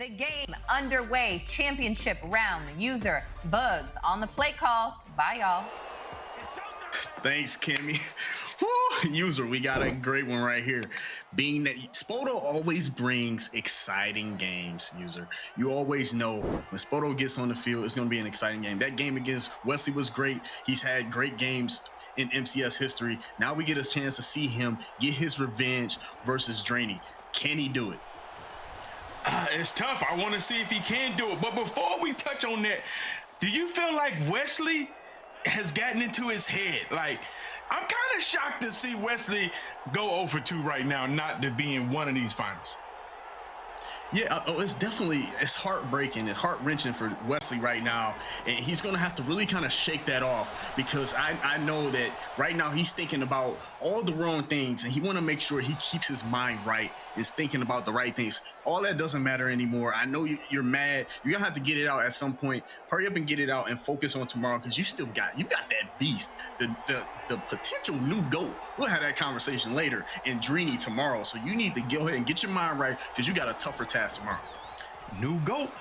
The game underway. Championship round. User Bugs on the play calls. Bye, y'all. Thanks, Kimmy. Woo, user, we got a great one right here. Being that Spoto always brings exciting games, user. You always know when Spoto gets on the field, it's going to be an exciting game. That game against Wesley was great. He's had great games in MCS history. Now we get a chance to see him get his revenge versus Drini. Can he do it? It's tough. I want to see if he can do it. But before we touch on that, do you feel like Wesley has gotten into his head? Like, I'm kind of shocked to see Wesley go 0 for 2 right now, not to be in one of these finals. Yeah, it's heartbreaking and heart-wrenching for Wesley right now. And he's going to have to really kind of shake that off, because I know that right now he's thinking about all the wrong things, and he want to make sure he keeps his mind right, is thinking about the right things. All that doesn't matter anymore. I know you're mad. You're going to have to get it out at some point. Hurry up and get it out and focus on tomorrow, because you got that beast, the potential new GOAT. We'll have that conversation later in Drini tomorrow. So you need to go ahead and get your mind right, because you got a tougher task tomorrow. New GOAT.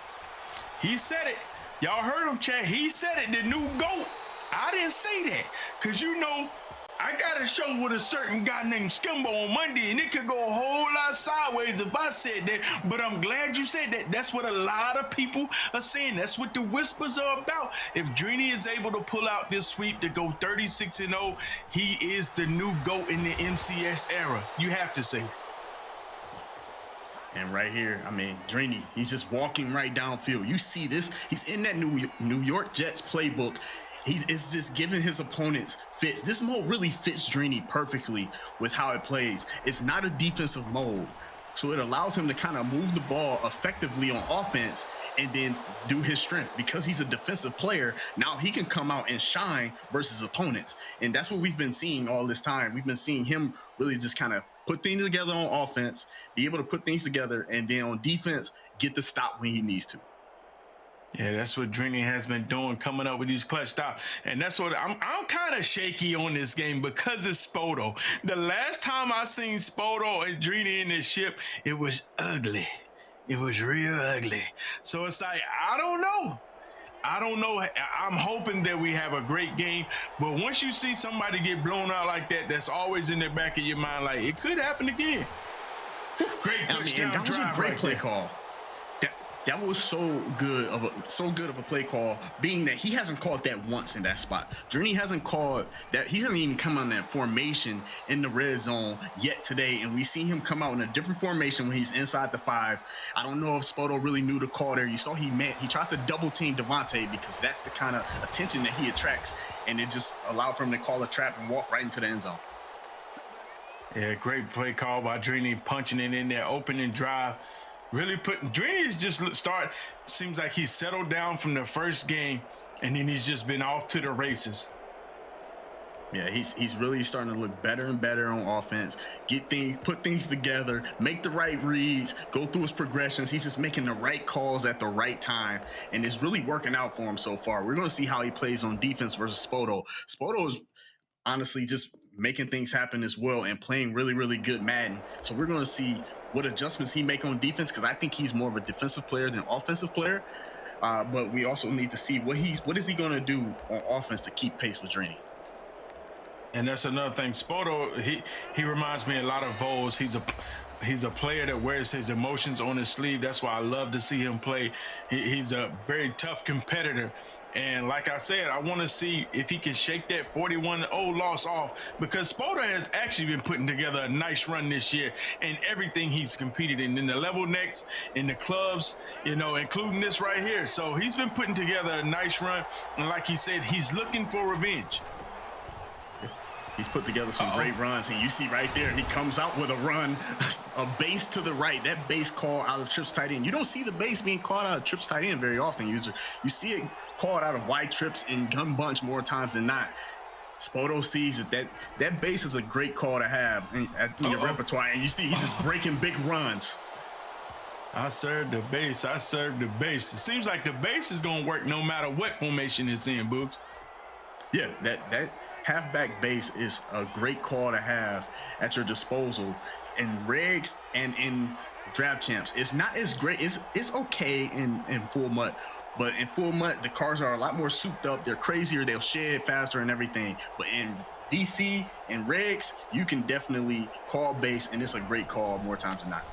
He said it. Y'all heard him, chat. He said it, the new GOAT. I didn't say that, because I got a show with a certain guy named Skimbo on Monday, and it could go a whole lot sideways if I said that. But I'm glad you said that. That's what a lot of people are saying. That's what the whispers are about. If Drini is able to pull out this sweep to go 36-0, he is the new GOAT in the MCS era. You have to say it. And right here, Drini, he's just walking right downfield. You see this? He's in that New York Jets playbook. It's just giving his opponents fits. This mode really fits Drini perfectly with how it plays. It's not a defensive mode, so it allows him to kind of move the ball effectively on offense and then do his strength. Because he's a defensive player, now he can come out and shine versus opponents. And that's what we've been seeing all this time. We've been seeing him really just kind of put things together on offense, be able to put things together, and then on defense, get the stop when he needs to. Yeah, that's what Drini has been doing, coming up with these clutch stops. And that's what I'm kind of shaky on this game, because it's Spoto. The last time I seen Spoto and Drini in this ship, it was ugly. It was real ugly. So it's like, I don't know. I'm hoping that we have a great game. But once you see somebody get blown out like that, that's always in the back of your mind, like, it could happen again. Great touchdown that was a great play call. That was so good of a play call, being that he hasn't called that once in that spot. Drini hasn't called that. He hasn't even come on that formation in the red zone yet today, and we see him come out in a different formation when he's inside the 5. I don't know if Spoto really knew the call there. You saw he tried to double team Devontae, because that's the kind of attention that he attracts, and it just allowed for him to call a trap and walk right into the end zone. Yeah, great play call by Drini, punching it in there, opening drive. Really Drini is just seems like he's settled down from the first game, and then he's just been off to the races. Yeah, he's really starting to look better and better on offense, put things together, make the right reads, go through his progressions. He's just making the right calls at the right time, and it's really working out for him so far. We're going to see how he plays on defense versus Spoto. Spoto is honestly just making things happen as well and playing really, really good Madden. So we're going to see what adjustments he make on defense, because I think he's more of a defensive player than offensive player. But we also need to see what is he going to do on offense to keep pace with Drini. And that's another thing. Spoto, he reminds me a lot of Vols. He's a player that wears his emotions on his sleeve. That's why I love to see him play. He's a very tough competitor. And like I said, I want to see if he can shake that 41-0 loss off, because Spoto has actually been putting together a nice run this year in everything he's competed in the level next, in the clubs, including this right here. So he's been putting together a nice run. And like he said, he's looking for revenge. He's put together some great runs, and you see right there, he comes out with a run, a base to the right. That base call out of trips tight end. You don't see the base being called out of trips tight end very often, user. You see it called out of wide trips and gun bunch more times than not. Spoto sees that base is a great call to have in your repertoire, and you see he's just breaking big runs. I serve the base. It seems like the base is going to work no matter what formation it's in, Boogs. Yeah, that halfback base is a great call to have at your disposal in regs and in draft champs. It's not as great. It's okay in full mud. But in full mud, the cars are a lot more souped up. They're crazier. They'll shed faster and everything. But in DC and regs, you can definitely call base, and it's a great call more times than not.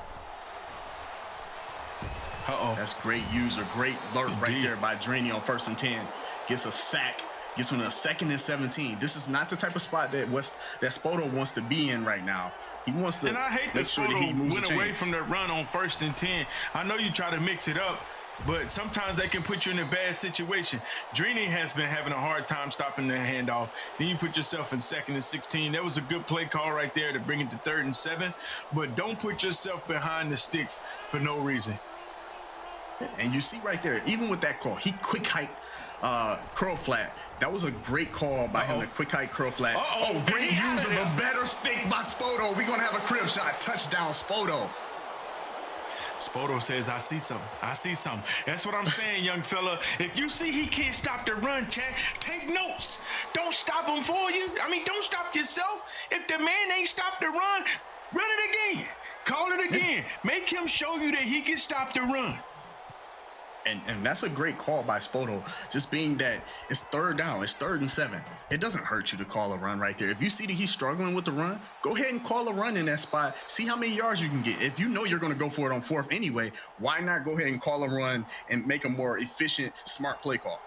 That's great use, or great alert right there by Drini on 1st and 10. Gets a sack. Gets him a 2nd and 17. This is not the type of spot that Spoto wants to be in right now. He wants to. And I hate that Spoto went away from the run on 1st and 10. I know you try to mix it up, but sometimes they can put you in a bad situation. Drini has been having a hard time stopping the handoff. Then you put yourself in 2nd and 16. That was a good play call right there to bring it to 3rd and 7. But don't put yourself behind the sticks for no reason. And you see right there, even with that call, he quick hiked curl flat. That was a great call by him, the quick hike curl flat. Great use of a better stick by Spoto. We're going to have a crib shot. Touchdown, Spoto. Spoto says, I see something. I see something. That's what I'm saying, young fella. If you see he can't stop the run, Chad, take notes. Don't stop him for you. I mean, don't stop yourself. If the man ain't stopped the run it again. Call it again. Make him show you that he can stop the run. And that's a great call by Spoto, just being that it's 3rd down, it's 3rd and 7. It doesn't hurt you to call a run right there. If you see that he's struggling with the run, go ahead and call a run in that spot. See how many yards you can get. If you know you're going to go for it on 4th anyway, why not go ahead and call a run and make a more efficient, smart play call?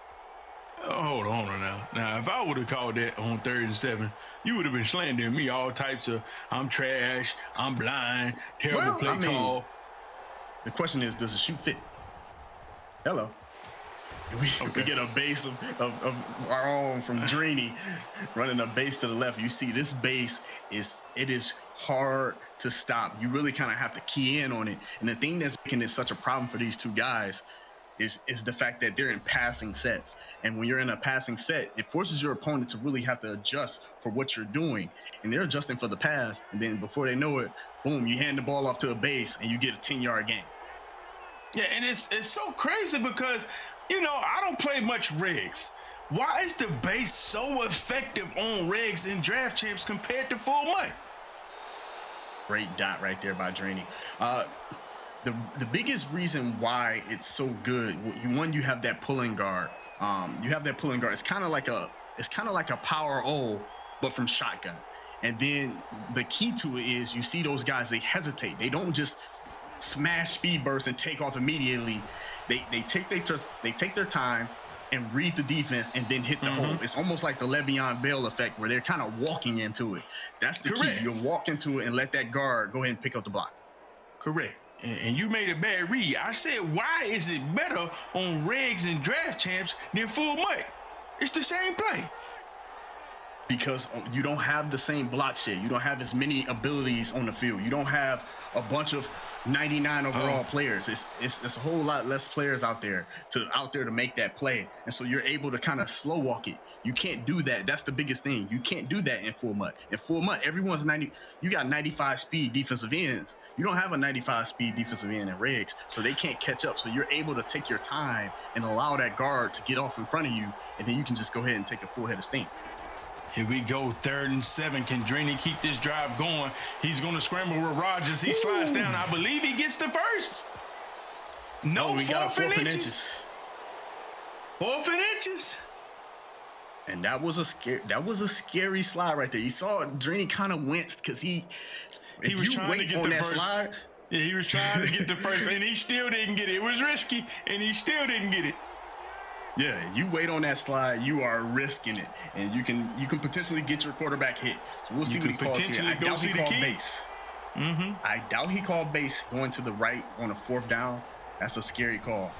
Hold on now. Now, if I would have called that on 3rd and 7, you would have been slandering me all types of I'm trash, I'm blind, terrible play call. The question is, does the shoe fit? Hello. We get a base of our own from Drini running a base to the left. You see this base is hard to stop. You really kind of have to key in on it. And the thing that's making it such a problem for these two guys is the fact that they're in passing sets. And when you're in a passing set, it forces your opponent to really have to adjust for what you're doing. And they're adjusting for the pass. And then before they know it, boom, you hand the ball off to a base and you get a 10-yard gain. Yeah, and it's so crazy because, I don't play much regs. Why is the base so effective on regs and draft champs compared to full mud? Great dot right there by Drini. The biggest reason why it's so good, you have that pulling guard. It's kind of like a power O, but from shotgun. And then the key to it is you see those guys, they hesitate. They don't just smash speed bursts and take off immediately. They take their time and read the defense and then hit the hole. It's almost like the Le'Veon Bell effect where they're kind of walking into it. That's the key. You walk into it and let that guard go ahead and pick up the block. Correct. And you made a bad read. I said, why is it better on regs and draft champs than full mud? It's the same play. Because you don't have the same block shit. You don't have as many abilities on the field. You don't have a bunch of 99 overall players. It's a whole lot less players out there to make that play. And so you're able to kind of slow walk it. You can't do that. That's the biggest thing. You can't do that in full mud. In full mud, everyone's 90. You got 95 speed defensive ends. You don't have a 95 speed defensive end in regs, so they can't catch up. So you're able to take your time and allow that guard to get off in front of you, and then you can just go ahead and take a full head of steam. Here we go, 3rd and 7. Can Drini keep this drive going? He's going to scramble with Rogers. He slides down. I believe he gets the first. No, we got a 4th and inches. 4th and inches. And that was a scary slide right there. You saw Drini kind of winced because he was trying to get the first slide. Yeah, he was trying to get the first, and he still didn't get it. It was risky, and he still didn't get it. Yeah, you wait on that slide, you are risking it, and you can potentially get your quarterback hit. So we'll see what he calls here. I doubt he called base. I doubt he called base going to the right on a 4th down. That's a scary call.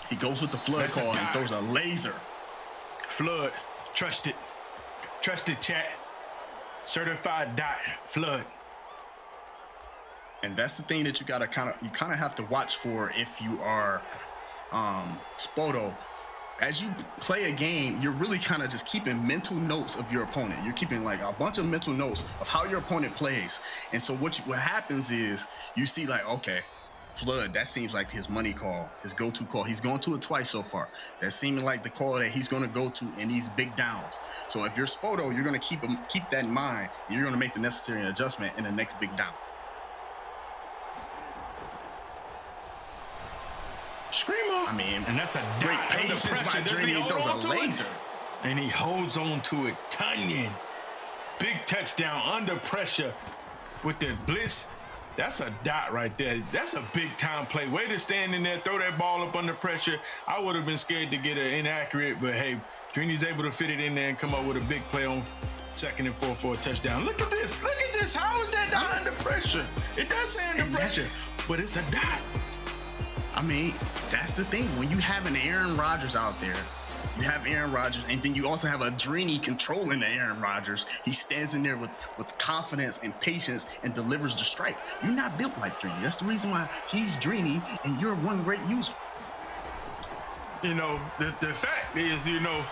He goes with the flood call and throws a laser. Flood, trust it, chat. Certified dot flood. And that's the thing that you kind of have to watch for if you are Spoto. As you play a game, you're really kind of just keeping mental notes of your opponent. You're keeping like a bunch of mental notes of how your opponent plays. And so what happens is you see like, okay, Flood, that seems like his money call, his go-to call. He's gone to it twice so far. That's seeming like the call that he's going to go to in these big downs. So if you're Spoto, you're going to keep that in mind. You're going to make the necessary adjustment in the next big down. Screamer. I mean, and that's a great dot under patience by pressure. Does he Drini. hold Throws on a to laser. it? And he holds on to it. Tunyon. Big touchdown under pressure with the blitz. That's a dot right there. That's a big time play. Way to stand in there, throw that ball up under pressure. I would have been scared to get it inaccurate, but hey, Drini's able to fit it in there and come up with a big play on 2nd and 4 for a touchdown. Look at this. Look at this. How is that dot under pressure? It does say under pressure, but it's a dot. I mean, that's the thing. When you have an Aaron Rodgers out there, you have Aaron Rodgers, and then you also have a Drini controlling the Aaron Rodgers. He stands in there with confidence and patience and delivers the strike. You're not built like Drini. That's the reason why he's Drini, and you're one great user. You know, the fact is, you know,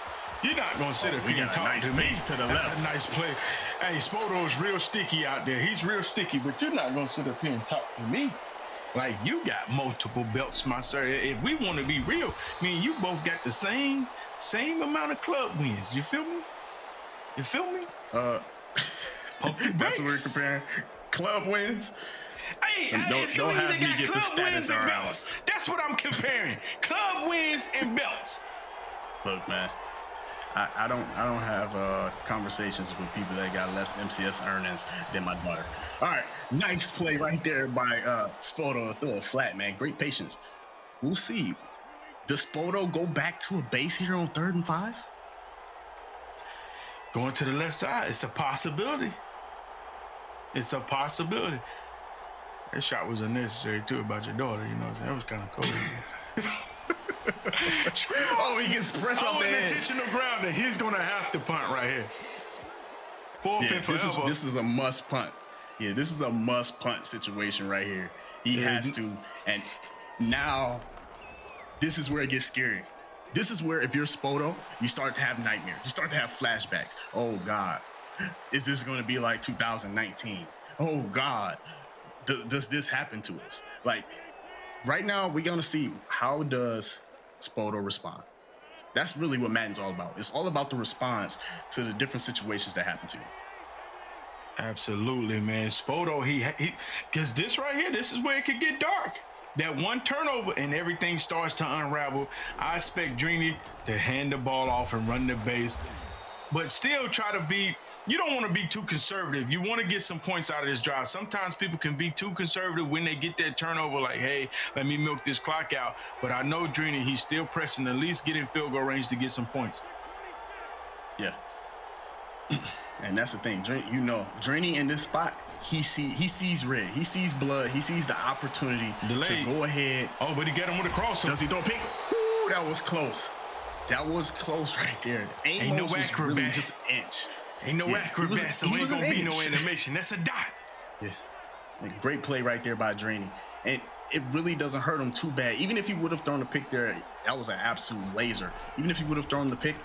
you're not going to sit up here and talk nice to me. to the That's left. a nice play. Hey, Spoto's real sticky out there. He's real sticky, but you're not going to sit up here and talk to me. Like, you got multiple belts, my sir. If we want to be real, I mean, you both got the same amount of club wins. You feel me? You feel me? That's what we're comparing. Club wins. Hey, don't have me get the status around. That's what I'm comparing. Club wins and belts. Look, man, I don't have conversations with people that got less MCS earnings than my daughter. All right, nice play right there by Spoto. Throw it flat, man. Great patience. We'll see. Does Spoto go back to a base here on 3rd and 5? Going to the left side, it's a possibility. It's a possibility. That shot was unnecessary too about your daughter, you know what I'm saying? That was kind of cool. Oh, he gets pressed off the edge. Intentional grounding. He's going to have to punt right here. Forfeit forever. This is a must punt. Yeah, this is a must punt situation right here. He has to. And now, this is where it gets scary. This is where, if you're Spoto, you start to have nightmares. You start to have flashbacks. Oh, God. Is this going to be like 2019? Oh, God. Does this happen to us? Like, right now, we're going to see how does Spoto respond. That's really what Madden's all about. It's all about the response to the different situations that happen to you. Absolutely, man. Spoto, he because this right here, this is where it could get dark. That one turnover and everything starts to unravel. I expect Drini to hand the ball off and run the base, but still try to be, you don't want to be too conservative. You want to get some points out of this drive. Sometimes people can be too conservative when they get that turnover, like, hey, let me milk this clock out. But I know Drini, he's still pressing, at least get in field goal range to get some points. Yeah. And that's the thing. Drini in this spot, he sees red. He sees blood. He sees the opportunity to go ahead. Oh, but he got him with a crossover. Does he throw a pick? Woo, that was close. That was close right there. Ain't no was acrobat. really just an inch. Ain't no acrobat, so ain't gonna be no animation. That's a dot. Yeah. Great play right there by Drini. And it really doesn't hurt him too bad. Even if he would have thrown the pick there, that was an absolute laser. Even if he would have thrown the pick,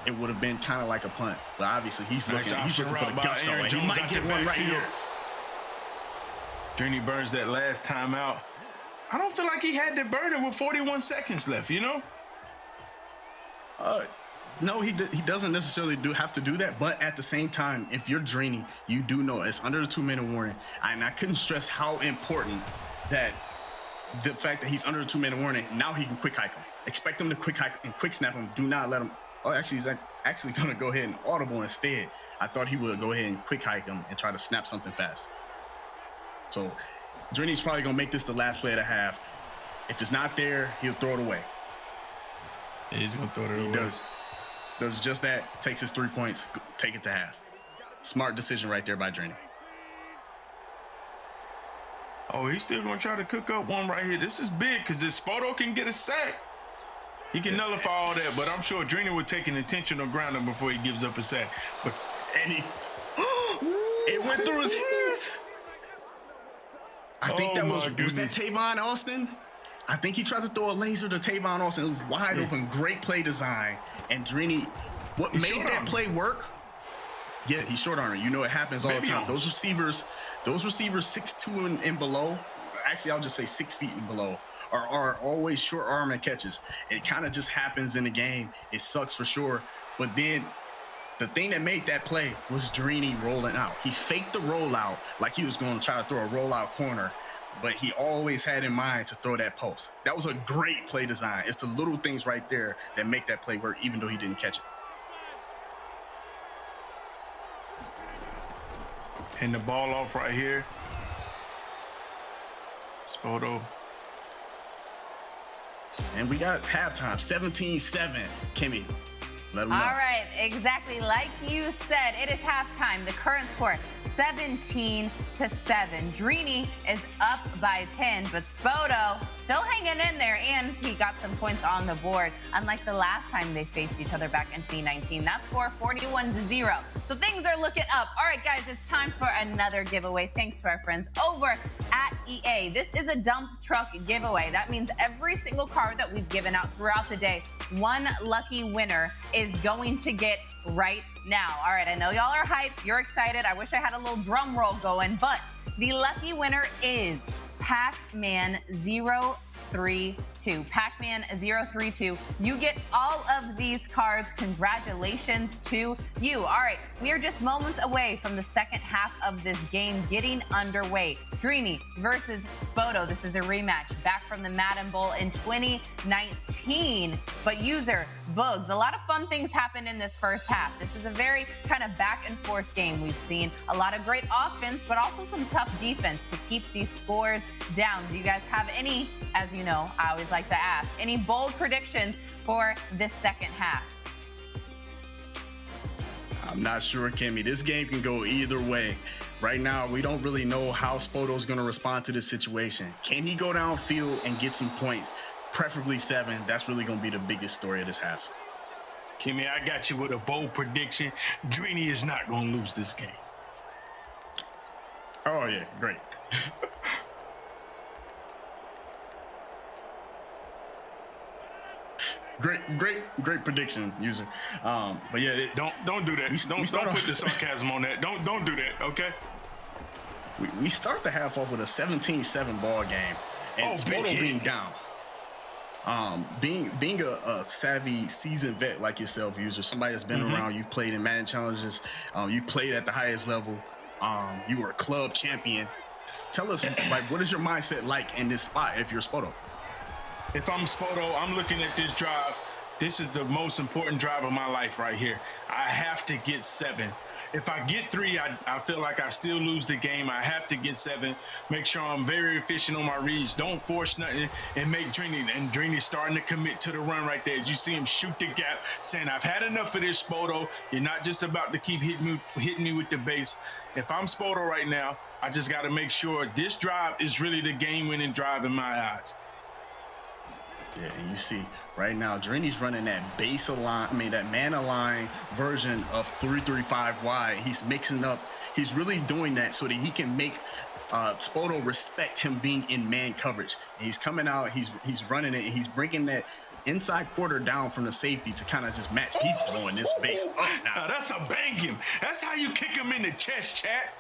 it would have been kind of like a punt. But obviously, he's looking for the gusto. And he might get one right here. Drini burns that last time out. I don't feel like he had to burn it with 41 seconds left, you know? No, he doesn't necessarily have to do that. But at the same time, if you're Drini, you do know it's under the 2-minute warning. And I couldn't stress how important that the fact that he's under the 2-minute warning, now he can quick hike him. Expect him to quick hike and quick snap him. Do not let him. Oh, actually, he's actually going to go ahead and audible instead. I thought he would go ahead and quick hike him and try to snap something fast. So Drini's probably going to make this the last play of the half. If it's not there, he'll throw it away. Yeah, he's going to throw it away. He does just that, takes his 3 points, take it to half. Smart decision right there by Drini. Oh, he's still going to try to cook up one right here. This is big because if Spoto can get a sack, he can nullify all that, but I'm sure Drini would take an intentional grounding before he gives up a sack. But it went through his hands. I think was that Tavon Austin? I think he tried to throw a laser to Tavon Austin. It was wide open, great play design. And Drini, what made that play work? Yeah, he's short arming. You know it happens all the time. Those receivers 6'2" and below, actually I'll just say 6 feet and below, are always short arming catches. It kind of just happens in the game. It sucks for sure. But then the thing that made that play was Drini rolling out. He faked the rollout like he was going to try to throw a rollout corner, but he always had in mind to throw that post. That was a great play design. It's the little things right there that make that play work, even though he didn't catch it. And the ball off right here. Spoto. And we got halftime, 17-7. Kimmy, let them know. All right, exactly like you said, it is halftime. The current score, 17-7. Drini is up by 10, but Spoto still hanging in there, and he got some points on the board. Unlike the last time they faced each other back in 2019, that score 41-0. So things are looking up. All right, guys, it's time for another giveaway. Thanks to our friends over at EA. This is a dump truck giveaway. That means every single card that we've given out throughout the day, one lucky winner is going to get right now. All right, I know y'all are hyped. You're excited. I wish I had a little drum roll going, but the lucky winner is Pac-Man 032. Pac-Man 032. You get all of these cards. Congratulations to you. All right, we are just moments away from the second half of this game getting underway. Drini versus Spoto. This is a rematch back from the Madden Bowl in 2019. But user Bugs, a lot of fun things happened in this first half. This is a very kind of back and forth game. We've seen a lot of great offense, but also some tough defense to keep these scores down. Do you guys have any, as you know, I always like to ask, any bold predictions for this second half? I'm not sure, Kimmy. This game can go either way. Right now, we don't really know how Spoto's going to respond to this situation. Can he go downfield and get some points? Preferably 7. That's really going to be the biggest story of this half. Kimmy, I got you with a bold prediction. Drini is not going to lose this game. Oh, yeah. Great. Great prediction, user. But yeah, don't do that. Don't put the sarcasm on that. Don't do that. Okay. We start the half off with a 17-7 ball game, and Spoto being down. Being a savvy, seasoned vet like yourself, user, somebody that's been around, you've played in Madden challenges, you've played at the highest level, you were a club champion. Tell us, like, what is your mindset like in this spot if you're Spoto? If I'm Spoto, I'm looking at this drive. This is the most important drive of my life right here. I have to get 7. If I get 3, I feel like I still lose the game. I have to get 7. Make sure I'm very efficient on my reads. Don't force nothing and make Drini. And Drini's starting to commit to the run right there. You see him shoot the gap, saying, I've had enough of this, Spoto. You're not just about to keep hitting me with the base. If I'm Spoto right now, I just got to make sure this drive is really the game-winning drive in my eyes. Yeah, and you see right now, Drini's running that base align, that man align version of 3-3-5 wide. He's mixing up. He's really doing that so that he can make Spoto respect him being in man coverage. And he's coming out. He's running it. And he's bringing that inside quarter down from the safety to kind of just match. He's blowing this base up now. That's a bang him. That's how you kick him in the chest, chat.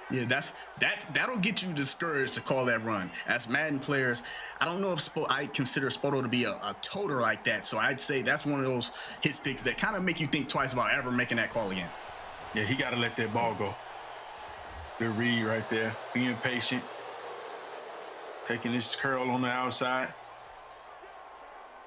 Yeah, that'll get you discouraged to call that run. As Madden players, I don't know if I consider Spoto to be a toter like that. So I'd say that's one of those hit sticks that kind of make you think twice about ever making that call again. Yeah, he got to let that ball go. Good read right there. Being patient. Taking his curl on the outside.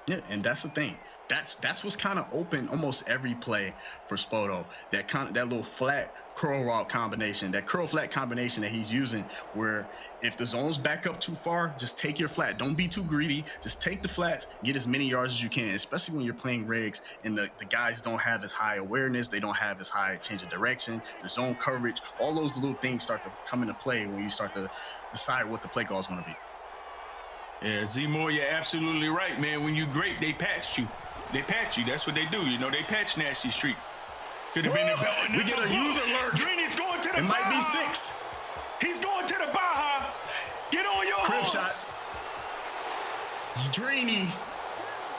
Yeah, and that's the thing. That's what's kind of open almost every play for Spoto. That little flat curl route combination, that curl flat combination that he's using, where if the zone's back up too far, just take your flat. Don't be too greedy. Just take the flats, get as many yards as you can, especially when you're playing regs and the guys don't have as high awareness, they don't have as high change of direction, the zone coverage, all those little things start to come into play when you start to decide what the play call is going to be. Yeah, Z-Moore, you're absolutely right, man. When you're great, they patch you. They patch you. That's what they do. You know, they patch Nasty Street. Could have been the belt. We get a user alert. Drini's going to the Baja. It might be 6. He's going to the Baja. Get on your crib horse. Shot. Drini,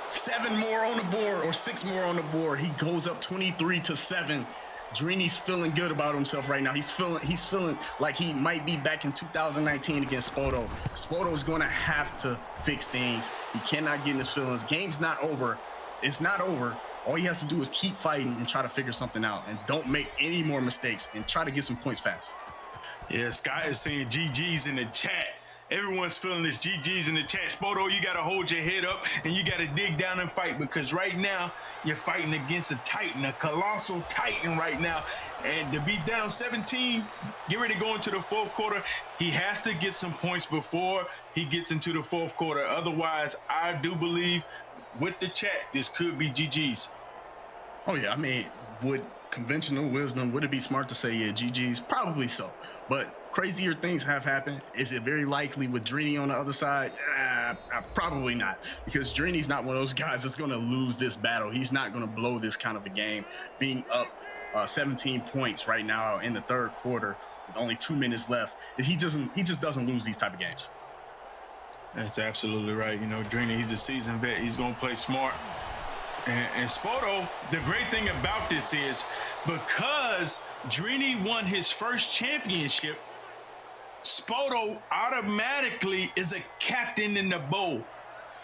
7 more on the board or 6 more on the board. He goes up 23-7. Drini's feeling good about himself right now. He's feeling like he might be back in 2019 against Spoto. Spoto's going to have to fix things. He cannot get in his feelings. Game's not over. It's not over. All he has to do is keep fighting and try to figure something out, and don't make any more mistakes and try to get some points fast. Yeah, Sky is saying GG's in the chat. Everyone's feeling this GG's in the chat. Spoto, you got to hold your head up and you got to dig down and fight, because right now you're fighting against a titan, a colossal titan right now. And to be down 17, get ready to go into the fourth quarter. He has to get some points before he gets into the fourth quarter. Otherwise, I do believe with the chat, this could be GG's. Oh, yeah. I mean, would conventional wisdom, would it be smart to say, yeah, GG's? Probably so. But crazier things have happened. Is it very likely with Drini on the other side? Probably not, because Drini's not one of those guys that's going to lose this battle. He's not going to blow this kind of a game. Being up 17 points right now in the third quarter with only 2 minutes left, he just doesn't lose these type of games. That's absolutely right. You know, Drini, he's a seasoned vet. He's going to play smart. And Spoto, the great thing about this is because Drini won his first championship, Spoto automatically is a captain in the bowl.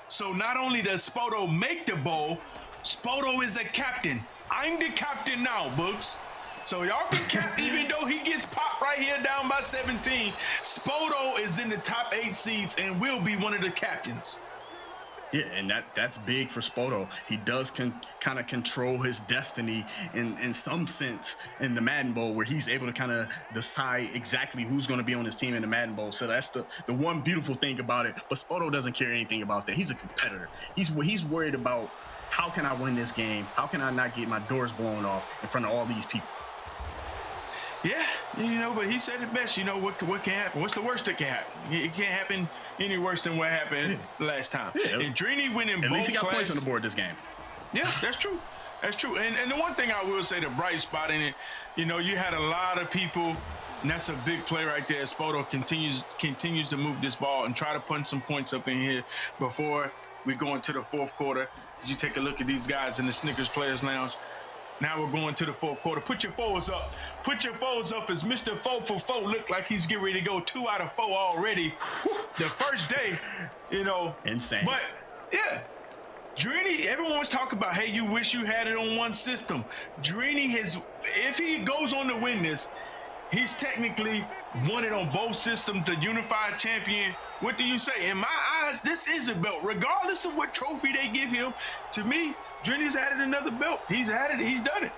So not only does Spoto make the bowl, Spoto is a captain. I'm the captain now, Books. So y'all can cap, even though he gets popped right here down by 17, Spoto is in the top 8 seeds and will be one of the captains. Yeah, and that's big for Spoto. He does kind of control his destiny in some sense in the Madden Bowl, where he's able to kind of decide exactly who's going to be on his team in the Madden Bowl. So that's the one beautiful thing about it. But Spoto doesn't care anything about that. He's a competitor. He's worried about, how can I win this game? How can I not get my doors blown off in front of all these people? Yeah, you know, but he said it best. You know, what can happen? What's the worst that can happen? It can't happen any worse than what happened last time. Yeah. And Drini winning both. At least he got points on the board this game. Yeah, that's true. That's true. And the one thing I will say, the bright spot in it, you know, you had a lot of people, and that's a big play right there. Spoto continues to move this ball and try to punch some points up in here before we go into the fourth quarter. You take a look at these guys in the Snickers Players Lounge. Now we're going to the fourth quarter. Put your fours up. Put your fours up as Mr. 4 for 4 look like he's getting ready to go 2 out of 4 already. The first day, you know. Insane. But, yeah. Drini, everyone was talking about, hey, you wish you had it on one system. Drini if he goes on to win this, he's technically won it on both systems, the unified champion. What do you say? In my eyes, this is a belt. Regardless of what trophy they give him, to me, Drini's added another belt. He's added it. He's done it.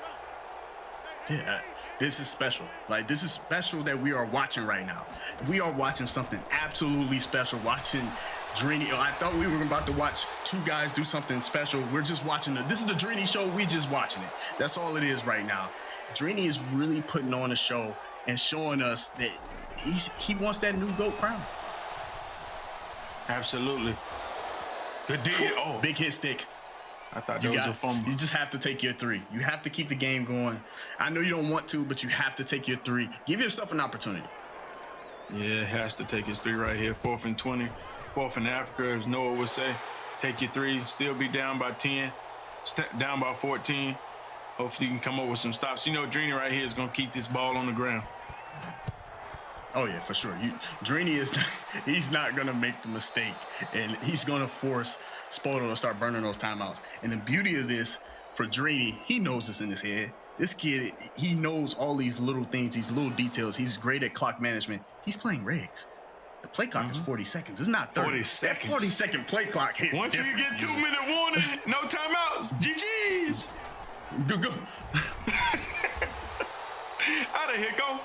Yeah, this is special. Like, this is special that we are watching right now. We are watching something absolutely special. Watching Drini. I thought we were about to watch 2 guys do something special. We're just watching this is the Drini show. We just watching it. That's all it is right now. Drini is really putting on a show and showing us that he wants that new GOAT crown. Absolutely. Good deal. Oh, big hit stick. I thought that was a fumble. You just have to take your 3. You have to keep the game going. I know you don't want to, but you have to take your 3. Give yourself an opportunity. Yeah, it has to take his 3 right here. 4th and 20. 4th in Africa, as Noah would say. Take your 3. Still be down by 10. Down by 14. Hopefully you can come up with some stops. You know, Drini right here is going to keep this ball on the ground. Oh, yeah, for sure. Drini he's not going to make the mistake, and he's going to force Spoto to start burning those timeouts. And the beauty of this for Drini, he knows this in his head. This kid, he knows all these little things, these little details. He's great at clock management. He's playing regs. The play clock is 40 seconds. It's not 30. 40 seconds. That 40-second play clock hit. Once you get 2-minute warning, no timeouts. GG's. Go. Out of here, go.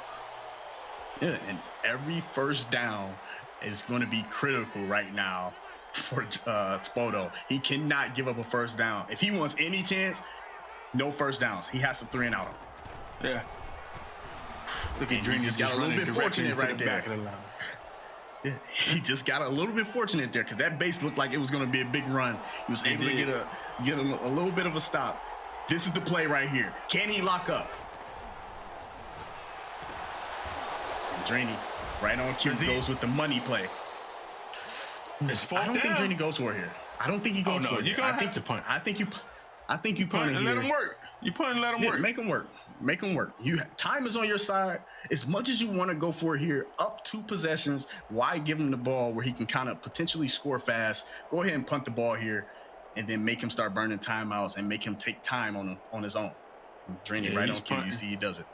Yeah, and every first down is going to be critical right now for Spoto. He cannot give up a first down. If he wants any chance, no first downs. He has to 3 and out. Yeah. Look at Drini just got a little bit fortunate right there. Back of the line. Yeah, he just got a little bit fortunate there because that base looked like it was going to be a big run. He was able to get a little bit of a stop. This is the play right here. Can he lock up? And Drini, right on cue, goes with the money play. I don't think Drini goes for it here. I don't think he goes for it. You're gonna have to punt. I think you punt it here. Let him work. You punt and let him work. Make him work. Make him work. Time is on your side. As much as you want to go for it here, up 2 possessions, why give him the ball where he can kind of potentially score fast? Go ahead and punt the ball here, and then make him start burning timeouts and make him take time on his own. Drini right on cue. You see he does it.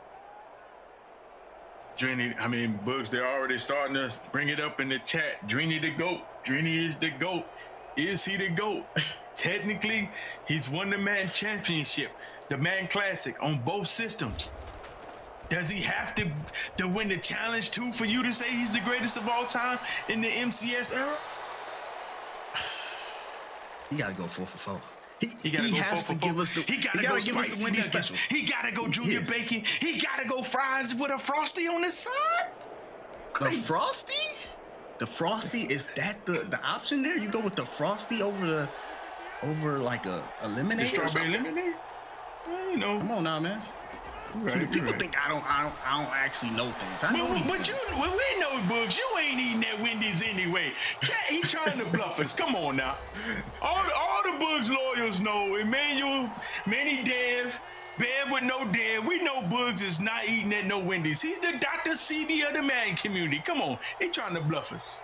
Drini, I mean, Bugs, they're already starting to bring it up in the chat. Drini the GOAT. Drini is the GOAT. Is he the GOAT? Technically, he's won the Madden Championship, the Madden Classic on both systems. Does he have to win the challenge too for you to say he's the greatest of all time in the MCS era? He got to go 4 for 4. He gotta go has to give us the. He gotta give go us the Wendy's special. He gotta go Junior Bacon. He gotta go fries with a Frosty on the side. The Frosty? The Frosty, is that the option there? You go with the Frosty over like a lemonade, The strawberry lemonade. Well, you know. Come on now, man. Right, See, people think I don't actually know things. I know But we know, Bugs, you ain't eating that Wendy's anyway. He trying to bluff us. Come on now. All the Bugs loyals know, Emmanuel, Manny Bev with no Dev. We know Bugs is not eating at no Wendy's. He's the Dr. CD of the Madden community. Come on. He trying to bluff us.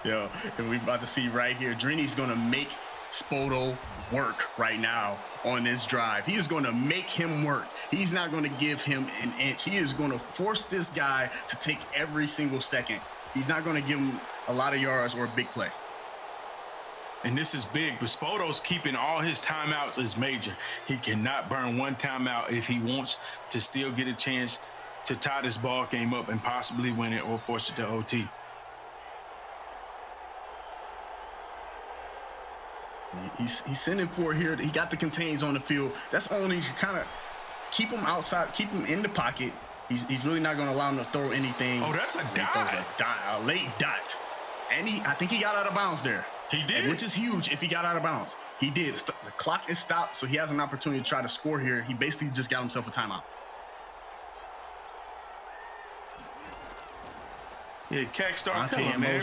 Yo, and we about to see right here, Drini's gonna make Spoto work right now on this drive. He is going to make him work. He's not going to give him an inch. He is going to force this guy to take every single second. He's not going to give him a lot of yards or a big play. And this is big, but Spoto's keeping all his timeouts as major. He cannot burn one timeout if he wants to still get a chance to tie this ball game up and possibly win it or force it to OT. He's sending for it here. He got the contains on the field. That's only kind of keep him outside, keep him in the pocket. He's really not going to allow him to throw anything. Oh, that's a dot. A late dot. And I think he got out of bounds there. He did? Which is huge if he got out of bounds. He did. The clock is stopped, so he has an opportunity to try to score here. He basically just got himself a timeout. Yeah, Cackstar, tell him, man.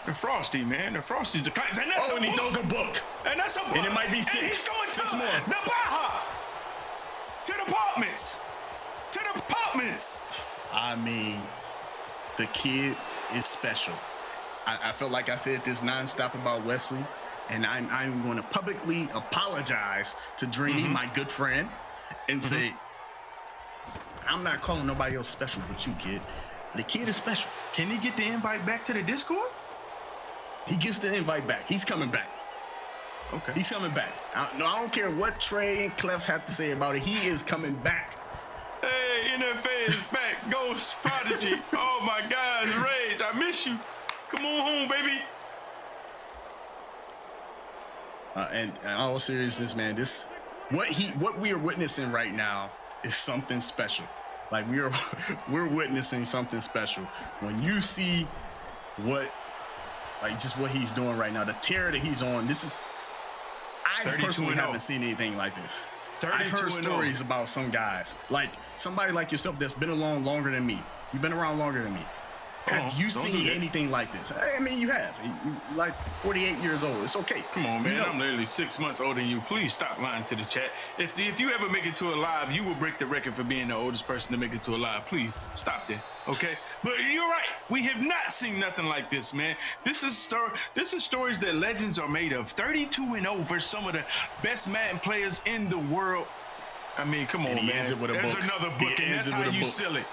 The Frosty, man. The Frosty's the class. And that's and he throws a book. And that's a book. And it might be 6. And he's going 6 to more. the Baja. To the apartments. To the apartments. I mean, the kid is special. I felt like I said this nonstop about Wesley, and I'm going to publicly apologize to Drini, my good friend, and say, I'm not calling nobody else special but you, kid. The kid is special. Can he get the invite back to the Discord? He gets the invite back. He's coming back. Okay. He's coming back. I don't care what Trey and Clef have to say about it. He is coming back. Hey, NFA is back. Ghost Prodigy. Oh, my God. Rage. I miss you. Come on home, baby. And in all seriousness, man, what we are witnessing right now is something special. Like we're witnessing something special. When you see what he's doing right now, the tear that he's on, I personally haven't seen anything like this. I've heard stories about some guys, like somebody like yourself that's been along longer than me. You've been around longer than me. Have you seen anything like this? I mean, you have. You're like 48 years old. It's okay. Come on, man. I'm literally 6 months older than you. Please stop lying to the chat. If you ever make it to a live, you will break the record for being the oldest person to make it to a live. Please stop there, okay? But you're right. We have not seen nothing like this, man. This is stories that legends are made of. 32-0 versus some of the best Madden players in the world. I mean, come on, man. There's another book, and that's how you seal it.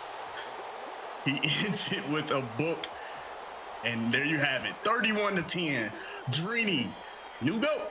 He ends it with a book, and there you have it. 31-10. Drini, new GOAT.